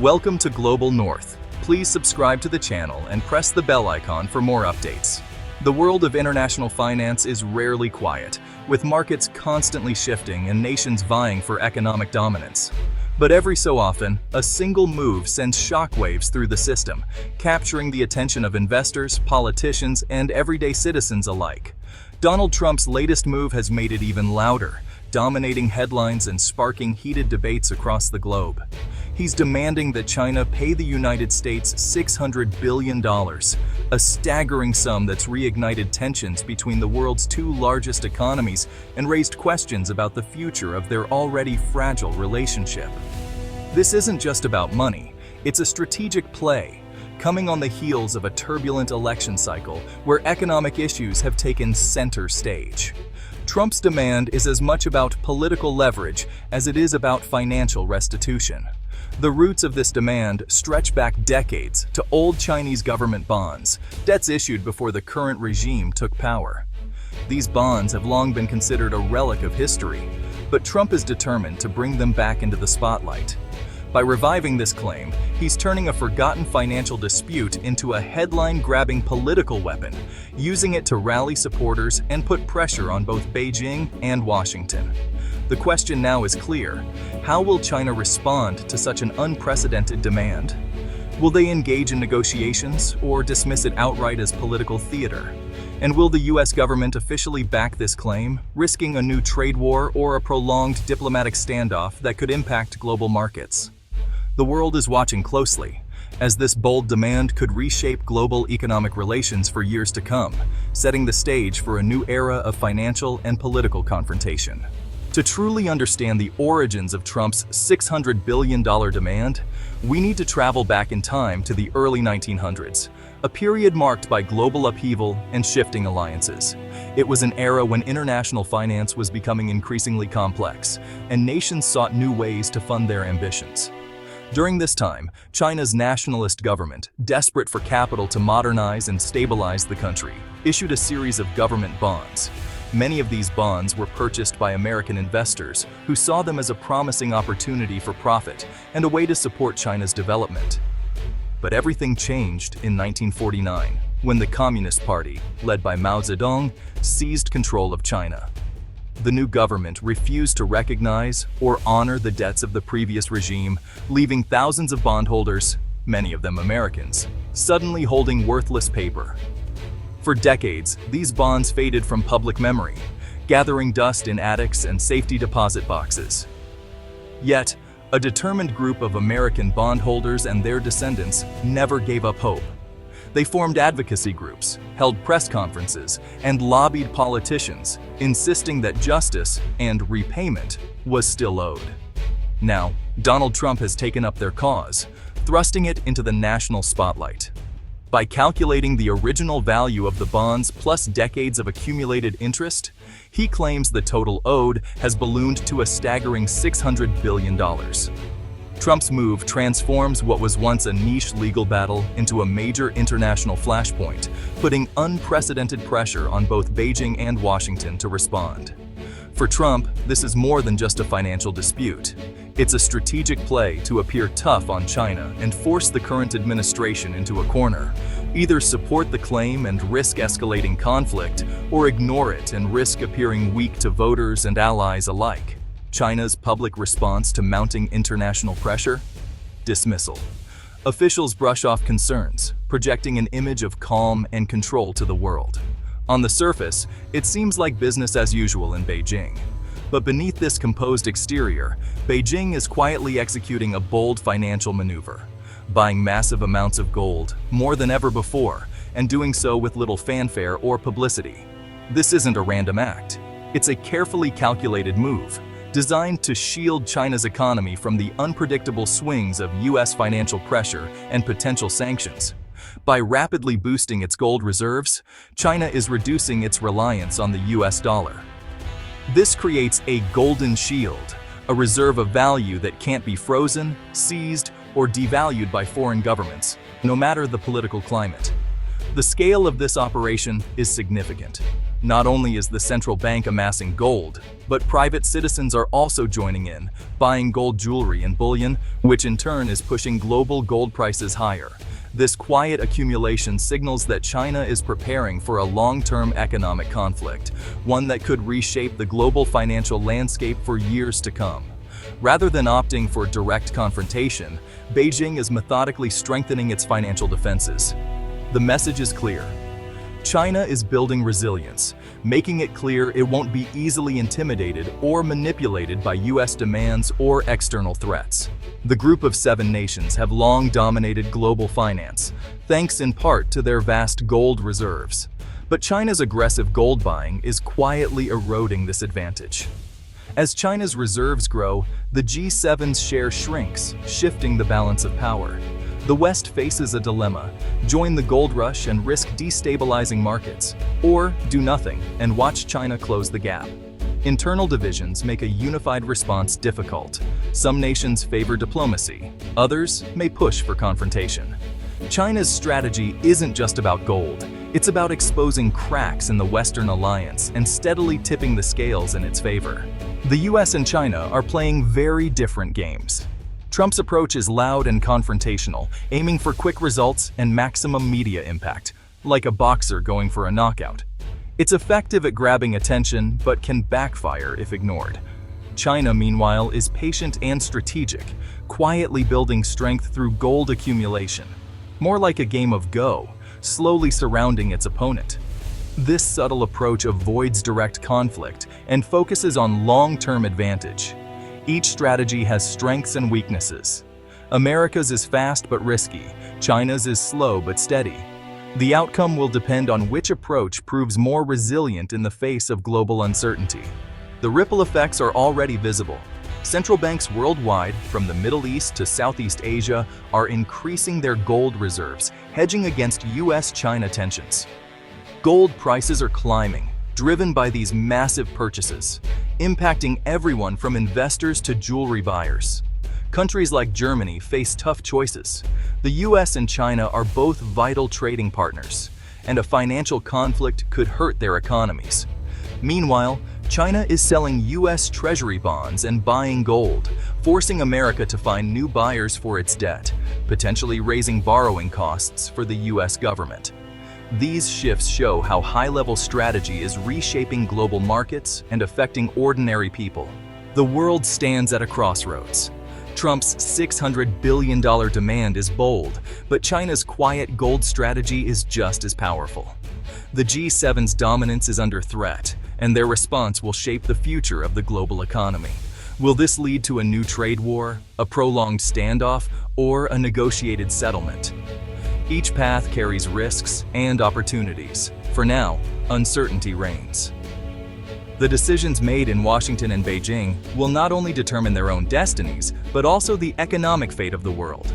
Welcome to Global North. Please subscribe to the channel and press the bell icon for more updates. The world of international finance is rarely quiet, with markets constantly shifting and nations vying for economic dominance. But every so often, a single move sends shockwaves through the system, capturing the attention of investors, politicians, and everyday citizens alike. Donald Trump's latest move has made it even louder, dominating headlines and sparking heated debates across the globe. He's demanding that China pay the United States $600 billion, a staggering sum that's reignited tensions between the world's two largest economies and raised questions about the future of their already fragile relationship. This isn't just about money, it's a strategic play, coming on the heels of a turbulent election cycle where economic issues have taken center stage. Trump's demand is as much about political leverage as it is about financial restitution. The roots of this demand stretch back decades to old Chinese government bonds, debts issued before the current regime took power. These bonds have long been considered a relic of history, but Trump is determined to bring them back into the spotlight. By reviving this claim, he's turning a forgotten financial dispute into a headline-grabbing political weapon, using it to rally supporters and put pressure on both Beijing and Washington. The question now is clear: how will China respond to such an unprecedented demand? Will they engage in negotiations or dismiss it outright as political theater? And will the US government officially back this claim, risking a new trade war or a prolonged diplomatic standoff that could impact global markets? The world is watching closely, as this bold demand could reshape global economic relations for years to come, setting the stage for a new era of financial and political confrontation. To truly understand the origins of Trump's $600 billion demand, we need to travel back in time to the early 1900s, a period marked by global upheaval and shifting alliances. It was an era when international finance was becoming increasingly complex, and nations sought new ways to fund their ambitions. During this time, China's nationalist government, desperate for capital to modernize and stabilize the country, issued a series of government bonds. Many of these bonds were purchased by American investors who saw them as a promising opportunity for profit and a way to support China's development. But everything changed in 1949, when the Communist Party, led by Mao Zedong, seized control of China. The new government refused to recognize or honor the debts of the previous regime, leaving thousands of bondholders, many of them Americans, suddenly holding worthless paper. For decades, these bonds faded from public memory, gathering dust in attics and safety deposit boxes. Yet, a determined group of American bondholders and their descendants never gave up hope. They formed advocacy groups, held press conferences, and lobbied politicians, insisting that justice and repayment was still owed. Now, Donald Trump has taken up their cause, thrusting it into the national spotlight. By calculating the original value of the bonds plus decades of accumulated interest, he claims the total owed has ballooned to a staggering $600 billion. Trump's move transforms what was once a niche legal battle into a major international flashpoint, putting unprecedented pressure on both Beijing and Washington to respond. For Trump, this is more than just a financial dispute. It's a strategic play to appear tough on China and force the current administration into a corner. Either support the claim and risk escalating conflict, or ignore it and risk appearing weak to voters and allies alike. China's public response to mounting international pressure? Dismissal. Officials brush off concerns, projecting an image of calm and control to the world. On the surface, it seems like business as usual in Beijing. But beneath this composed exterior, Beijing is quietly executing a bold financial maneuver, buying massive amounts of gold, more than ever before, and doing so with little fanfare or publicity. This isn't a random act. It's a carefully calculated move, designed to shield China's economy from the unpredictable swings of US financial pressure and potential sanctions. By rapidly boosting its gold reserves, China is reducing its reliance on the US dollar. This creates a golden shield, a reserve of value that can't be frozen, seized, or devalued by foreign governments, no matter the political climate. The scale of this operation is significant. Not only is the central bank amassing gold, but private citizens are also joining in, buying gold jewelry and bullion, which in turn is pushing global gold prices higher. This quiet accumulation signals that China is preparing for a long-term economic conflict, one that could reshape the global financial landscape for years to come. Rather than opting for direct confrontation, Beijing is methodically strengthening its financial defenses. The message is clear. China is building resilience, making it clear it won't be easily intimidated or manipulated by US demands or external threats. The Group of 7 nations have long dominated global finance, thanks in part to their vast gold reserves. But China's aggressive gold buying is quietly eroding this advantage. As China's reserves grow, the G7's share shrinks, shifting the balance of power. The West faces a dilemma: join the gold rush and risk destabilizing markets, or do nothing and watch China close the gap. Internal divisions make a unified response difficult. Some nations favor diplomacy, others may push for confrontation. China's strategy isn't just about gold, it's about exposing cracks in the Western alliance and steadily tipping the scales in its favor. The US and China are playing very different games. Trump's approach is loud and confrontational, aiming for quick results and maximum media impact, like a boxer going for a knockout. It's effective at grabbing attention, but can backfire if ignored. China, meanwhile, is patient and strategic, quietly building strength through gold accumulation. More like a game of Go, slowly surrounding its opponent. This subtle approach avoids direct conflict and focuses on long-term advantage. Each strategy has strengths and weaknesses. America's is fast but risky, China's is slow but steady. The outcome will depend on which approach proves more resilient in the face of global uncertainty. The ripple effects are already visible. Central banks worldwide, from the Middle East to Southeast Asia, are increasing their gold reserves, hedging against US-China tensions. Gold prices are climbing, driven by these massive purchases, impacting everyone from investors to jewelry buyers. Countries like Germany face tough choices. The US and China are both vital trading partners, and a financial conflict could hurt their economies. Meanwhile, China is selling US Treasury bonds and buying gold, forcing America to find new buyers for its debt, potentially raising borrowing costs for the US government. These shifts show how high-level strategy is reshaping global markets and affecting ordinary people. The world stands at a crossroads. Trump's $600 billion demand is bold, but China's quiet gold strategy is just as powerful. The G7's dominance is under threat, and their response will shape the future of the global economy. Will this lead to a new trade war, a prolonged standoff, or a negotiated settlement? Each path carries risks and opportunities. For now, uncertainty reigns. The decisions made in Washington and Beijing will not only determine their own destinies, but also the economic fate of the world.